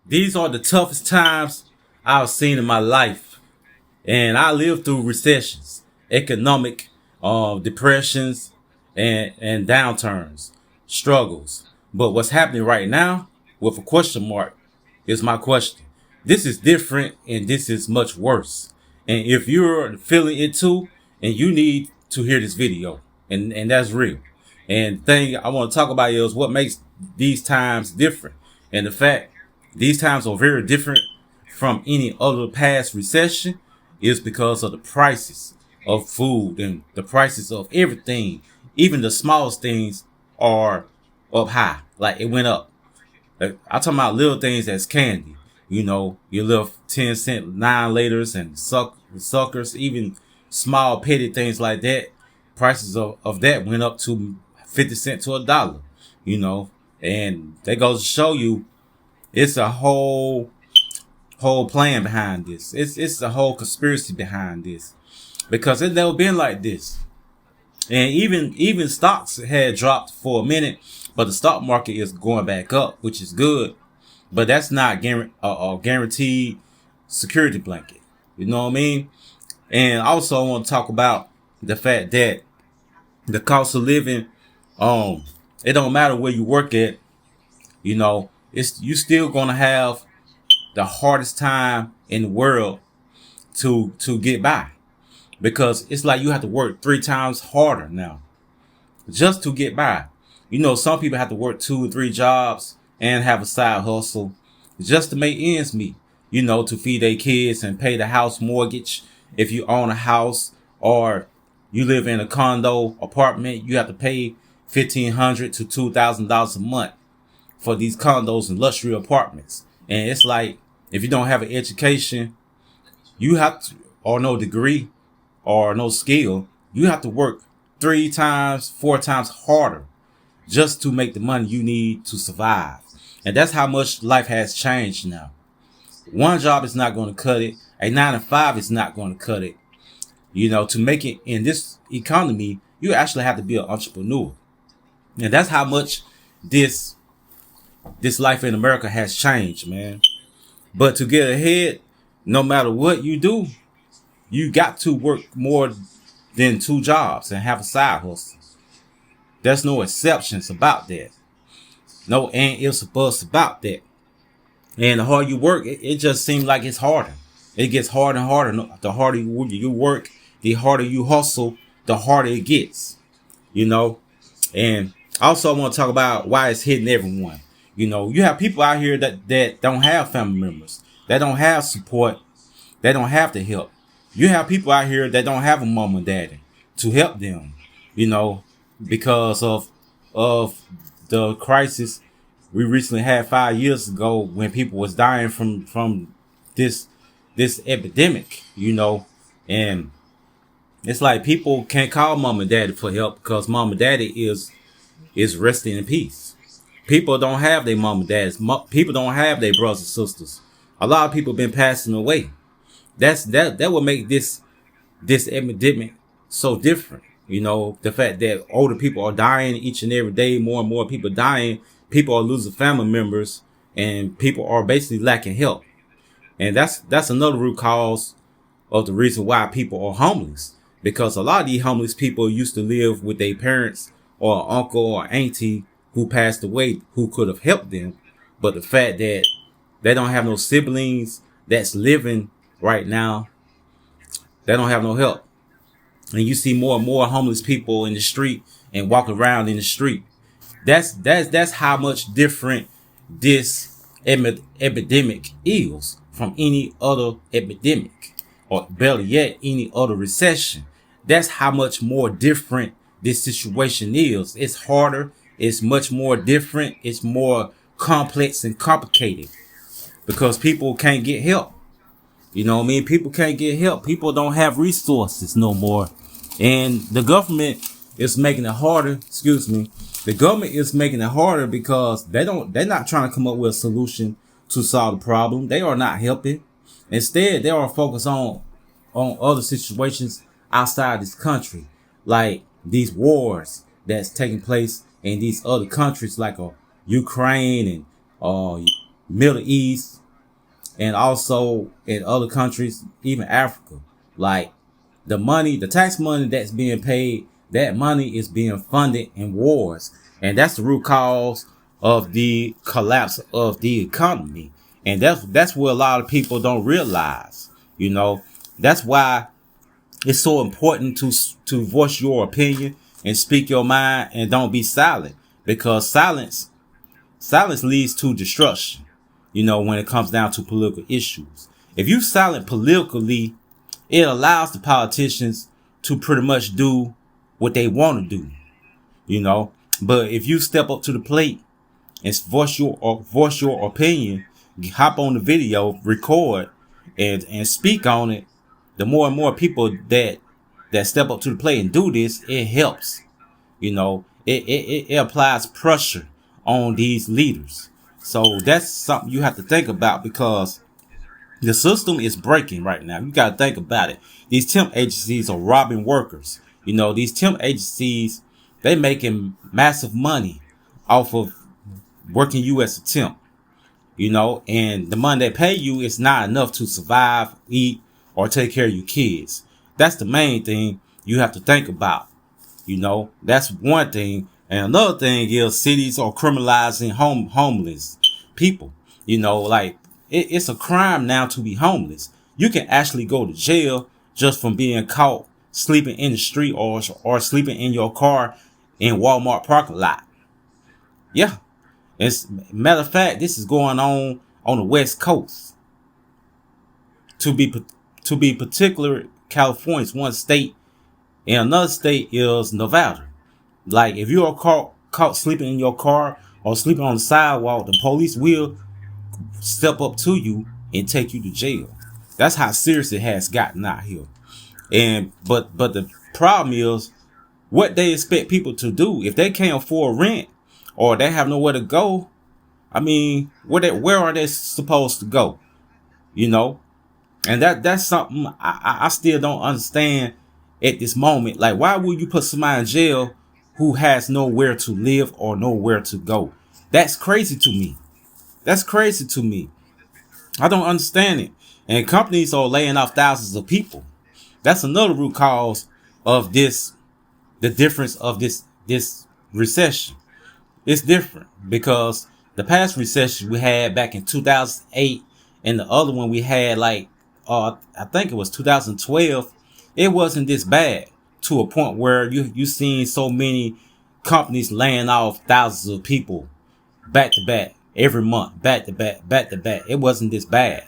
These are the toughest times I've seen in my life. And I lived through recessions, economic depressions, and downturns, struggles. But what's happening right now, with a question mark, is my question. This is different and this is much worse. And if you're feeling it too, and you need to hear this video, and that's real. And the thing I want to talk about is what makes these times different. And the fact these times are very different from any other past recession is because of the prices of food and the prices of everything. Even the smallest things are up high. Like it went up. Like, I'm talking about little things as candy. You know, your little 10-cent 9 laters and suckers, even small petty things like that. Prices of that went up to 50 cents to $1, you know, and that goes to show you it's a whole plan behind this. It's a whole conspiracy behind this because it never been like this. And even stocks had dropped for a minute, but the stock market is going back up, which is good. But that's not a guaranteed security blanket. You know what I mean? And also I want to talk about the fact that the cost of living, it don't matter where you work at, you know, you still gonna have the hardest time in the world to get by. Because it's like you have to work 3 times harder now just to get by. You know, some people have to work 2 or 3 jobs and have a side hustle just to make ends meet, you know, to feed their kids and pay the house mortgage. If you own a house or you live in a condo apartment, you have to pay $1,500 to $2,000 a month for these condos and luxury apartments. And it's like, if you don't have an education, you have to, or no degree or no skill, you have to work 3 times, 4 times harder just to make the money you need to survive. And that's how much life has changed now. One job is not going to cut it. A 9 to 5 is not going to cut it. You know, to make it in this economy, you actually have to be an entrepreneur. And that's how much this life in America has changed, man. But to get ahead, no matter what you do, you got to work more than 2 jobs and have a side hustle. There's no exceptions about that. No and ifs or buts about that. And the harder you work, it just seems like it's harder. It gets harder and harder. The harder you work, the harder you hustle, the harder it gets. You know? And also I want to talk about why it's hitting everyone. You know, you have people out here that don't have family members, that don't have support, that don't have the help. You have people out here that don't have a mom and daddy to help them, you know, because of the crisis we recently had 5 years ago when people was dying from this epidemic, you know. And it's like people can't call mom and daddy for help because mom and daddy is resting in peace. People don't have their mom and dads. People don't have their brothers and sisters. A lot of people been passing away. That will make this epidemic so different. You know, the fact that older people are dying each and every day, more and more people dying, people are losing family members, and people are basically lacking help. And that's another root cause of the reason why people are homeless. Because a lot of these homeless people used to live with their parents or uncle or auntie who passed away who could have helped them. But the fact that they don't have no siblings that's living right now, they don't have no help. And you see more and more homeless people in the street and walk around in the street. That's how much different this epidemic is from any other epidemic, or better yet, any other recession. That's how much more different this situation is. It's harder. It's much more different. It's more complex and complicated because people can't get help. You know what I mean? People can't get help. People don't have resources no more. And the government is making it harder. Excuse me. The government is making it harder because they're not trying to come up with a solution to solve the problem. They are not helping. Instead, they are focused on other situations outside this country, like these wars that's taking place in these other countries like Ukraine and Middle East, and also in other countries, even Africa. Like the tax money that's being paid, that money is being funded in wars. And that's the root cause of the collapse of the economy. And that's what a lot of people don't realize. You know, that's why it's so important to voice your opinion and speak your mind and don't be silent, because silence leads to destruction. You know, when it comes down to political issues, if you silent politically, it allows the politicians to pretty much do what they want to do. You know, but if you step up to the plate and voice your opinion, hop on the video, record, and speak on it, the more and more people that step up to the plate and do this, it helps. You know, it applies pressure on these leaders. So that's something you have to think about, because the system is breaking right now. You got to think about it. These temp agencies are robbing workers. You know, these temp agencies, they making massive money off of working you as a temp. You know, and the money they pay you is not enough to survive, eat, or take care of your kids. That's the main thing you have to think about. You know, that's one thing. And another thing is cities are criminalizing homeless people. You know, like it's a crime now to be homeless. You can actually go to jail just from being caught sleeping in the street or sleeping in your car in Walmart parking lot. Yeah. It's matter of fact, this is going on the West Coast. To be particular, California is one state, and another state is Nevada. Like if you are caught sleeping in your car or sleeping on the sidewalk, the police will step up to you and take you to jail. That's how serious it has gotten out here. And but the problem is what they expect people to do if they can't afford rent or they have nowhere to go. I mean, where are they supposed to go? You know, and that's something I still don't understand at this moment. Like, why would you put somebody in jail who has nowhere to live or nowhere to go? That's crazy to me. That's crazy to me. I don't understand it. And companies are laying off thousands of people. That's another root cause of this, the difference of this recession. It's different because the past recession we had back in 2008 and the other one we had I think it was 2012. It wasn't this bad to a point where you seen so many companies laying off thousands of people back to back every month, back to back. It wasn't this bad,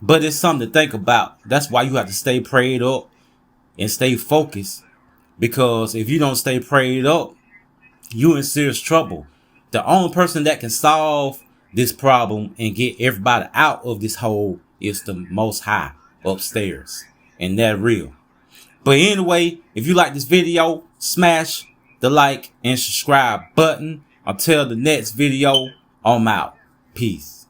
but it's something to think about. That's why you have to stay prayed up and stay focused, because if you don't stay prayed up, you in serious trouble. The only person that can solve this problem and get everybody out of this hole is the Most High upstairs. And that's real. But anyway, if you like this video, smash the like and subscribe button. Until the next video, I'm out. Peace.